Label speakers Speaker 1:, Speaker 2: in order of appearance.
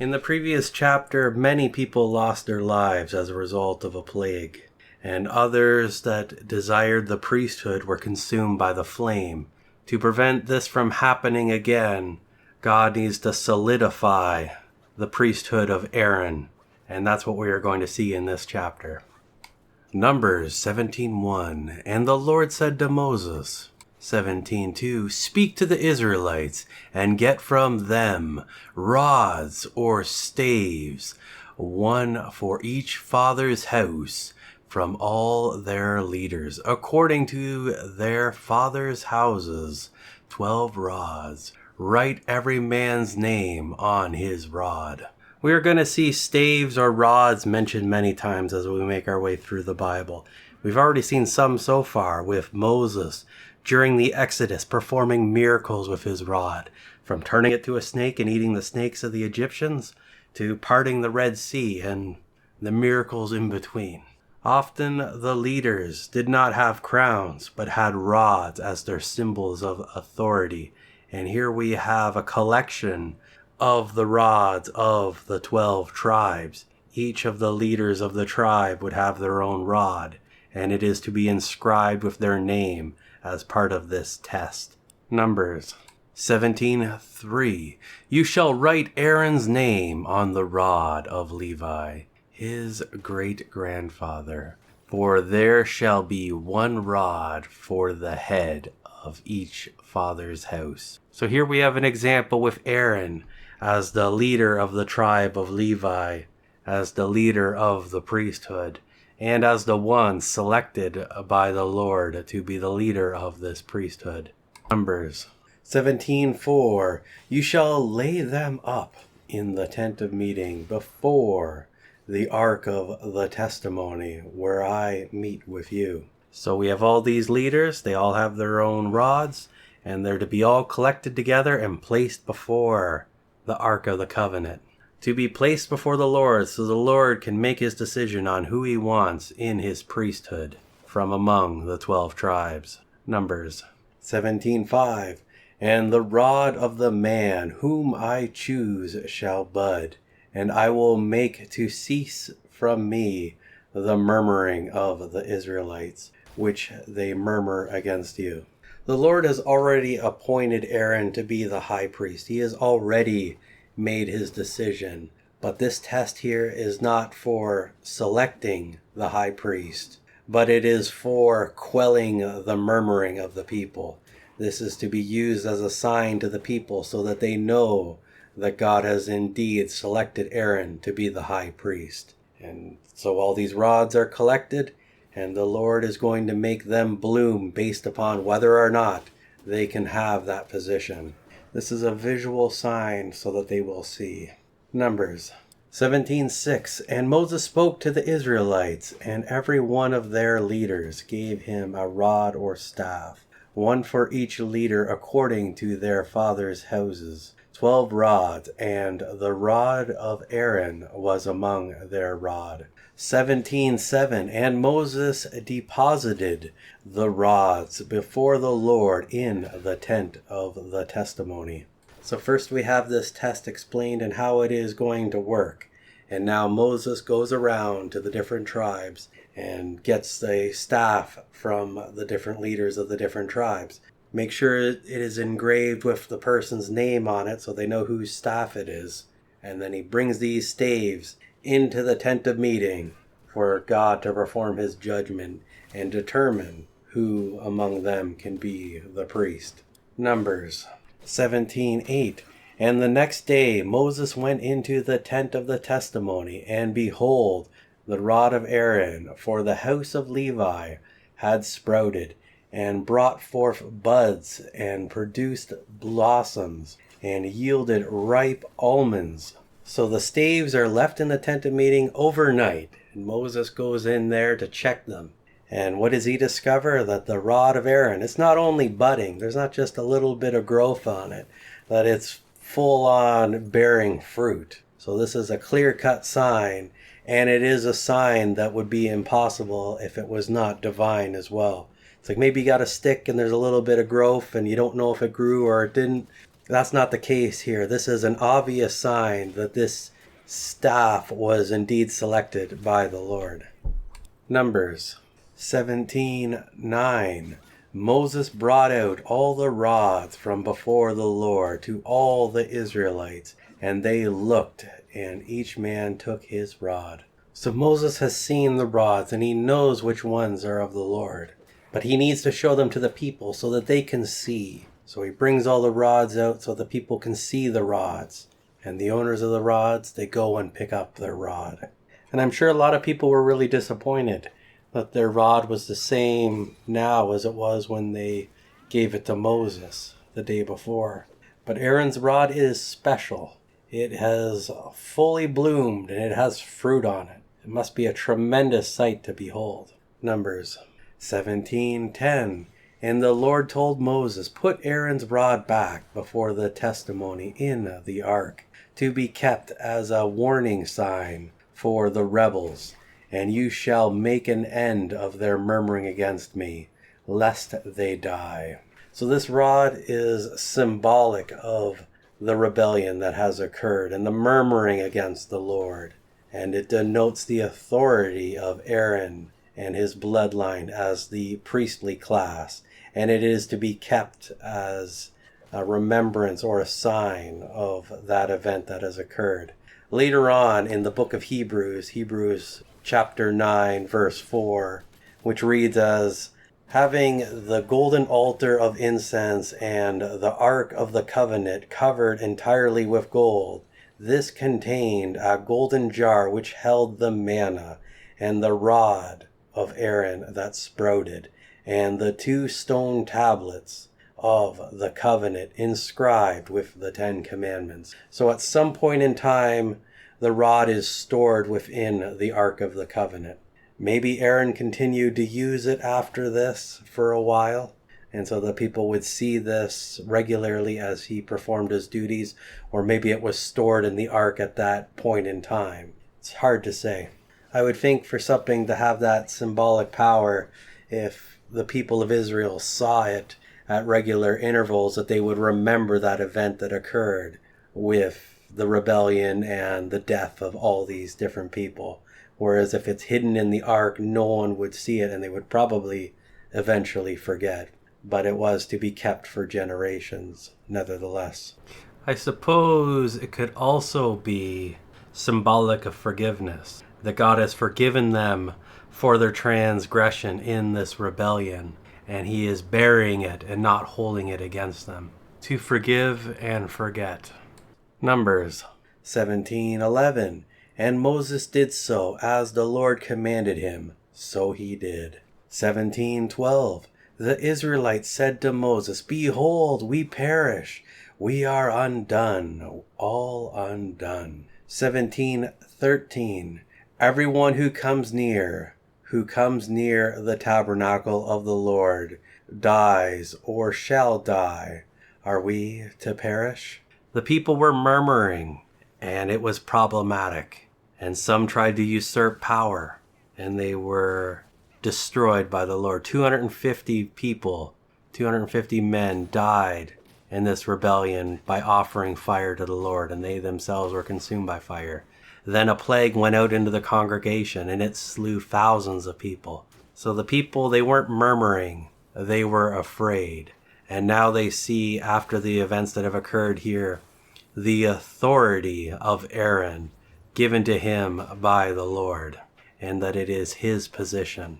Speaker 1: In the previous chapter, many people lost their lives as a result of a plague, and others that desired the priesthood were consumed by the flame. To prevent this from happening again, God needs to solidify the priesthood of Aaron, and that's what we are going to see in this chapter. Numbers 17:1, and the Lord said to Moses, 17:2, speak to the Israelites and get from them rods or staves, one for each father's house, from all their leaders, according to their fathers' houses, 12 rods. Write every man's name on his rod. We are going to see staves or rods mentioned many times as we make our way through the Bible. We've already seen some so far with Moses during the Exodus performing miracles with his rod, from turning it to a snake and eating the snakes of the Egyptians to parting the Red Sea and the miracles in between. Often the leaders did not have crowns but had rods as their symbols of authority. And here we have a collection of the rods of the 12 tribes. Each of the leaders of the tribe would have their own rod, and it is to be inscribed with their name as part of this test. Numbers 17:3. You shall write Aaron's name on the rod of Levi, his great-grandfather, for there shall be one rod for the head of each father's house. So here we have an example with Aaron as the leader of the tribe of Levi, as the leader of the priesthood, and as the one selected by the Lord to be the leader of this priesthood. Numbers 17:4. You shall lay them up in the tent of meeting before the ark of the testimony, where I meet with you. So we have all these leaders. They all have their own rods, and they're to be all collected together and placed before the Ark of the Covenant, to be placed before the Lord so the Lord can make his decision on who he wants in his priesthood from among the 12 tribes. Numbers 17:5. And the rod of the man whom I choose shall bud, and I will make to cease from me the murmuring of the Israelites, which they murmur against you. The Lord has already appointed Aaron to be the high priest. He has already made his decision. But this test here is not for selecting the high priest, but it is for quelling the murmuring of the people. This is to be used as a sign to the people so that they know that God has indeed selected Aaron to be the high priest. And so all these rods are collected, and the Lord is going to make them bloom based upon whether or not they can have that position. This is a visual sign so that they will see. Numbers 17:6. And Moses spoke to the Israelites, and every one of their leaders gave him a rod or staff, one for each leader according to their fathers' houses, 12 rods, and the rod of Aaron was among their rod. 17:7. And Moses deposited the rods before the Lord in the tent of the testimony. So first we have this test explained and how it is going to work. And now Moses goes around to the different tribes and gets a staff from the different leaders of the different tribes. Make sure it is engraved with the person's name on it so they know whose staff it is. And then he brings these staves into the tent of meeting for God to perform his judgment and determine who among them can be the priest. Numbers 17:8. And the next day Moses went into the tent of the testimony, and behold, the rod of Aaron for the house of Levi had sprouted, and brought forth buds, and produced blossoms, and yielded ripe almonds. So the staves are left in the tent of meeting overnight, and Moses goes in there to check them. And what does he discover? That the rod of Aaron, it's not only budding, there's not just a little bit of growth on it, that it's full on bearing fruit. So this is a clear-cut sign, and it is a sign that would be impossible if it was not divine as well. It's like maybe you got a stick and there's a little bit of growth and you don't know if it grew or it didn't. That's not the case here. This is an obvious sign that this staff was indeed selected by the Lord. Numbers 17:9. Moses brought out all the rods from before the Lord to all the Israelites, and they looked, and each man took his rod. So Moses has seen the rods, and he knows which ones are of the Lord. But he needs to show them to the people so that they can see. So he brings all the rods out so the people can see the rods. And the owners of the rods, they go and pick up their rod. And I'm sure a lot of people were really disappointed that their rod was the same now as it was when they gave it to Moses the day before. But Aaron's rod is special. It has fully bloomed and it has fruit on it. It must be a tremendous sight to behold. Numbers 17:10. And the Lord told Moses, put Aaron's rod back before the testimony in the ark, to be kept as a warning sign for the rebels. And you shall make an end of their murmuring against me, lest they die. So this rod is symbolic of the rebellion that has occurred and the murmuring against the Lord. And it denotes the authority of Aaron and his bloodline as the priestly class. And it is to be kept as a remembrance or a sign of that event that has occurred. Later on in the book of Hebrews chapter 9, verse 4, which reads as, having the golden altar of incense and the ark of the covenant covered entirely with gold, this contained a golden jar which held the manna and the rod of Aaron that sprouted, and the 2 stone tablets of the covenant inscribed with the 10 commandments. So at some point in time, the rod is stored within the Ark of the Covenant. Maybe Aaron continued to use it after this for a while, and so the people would see this regularly as he performed his duties, or maybe it was stored in the Ark at that point in time. It's hard to say. I would think for something to have that symbolic power, if the people of Israel saw it at regular intervals, that they would remember that event that occurred with the rebellion and the death of all these different people. Whereas if it's hidden in the ark, no one would see it and they would probably eventually forget. But it was to be kept for generations, nevertheless. I suppose it could also be symbolic of forgiveness, that God has forgiven them for their transgression in this rebellion, and he is burying it and not holding it against them. To forgive and forget. Numbers 17:11. And Moses did so as the Lord commanded him, so he did. 17:12. The Israelites said to Moses, behold, we perish. We are undone, all undone. 17:13. Everyone who comes near the tabernacle of the Lord dies or shall die. Are we to perish? The people were murmuring, and it was problematic. And some tried to usurp power, and they were destroyed by the Lord. 250 people, 250 men died in this rebellion by offering fire to the Lord, and they themselves were consumed by fire. Then a plague went out into the congregation, and it slew thousands of people. So the people, they weren't murmuring, they were afraid. And now they see, after the events that have occurred here, the authority of Aaron given to him by the Lord, and that it is his position.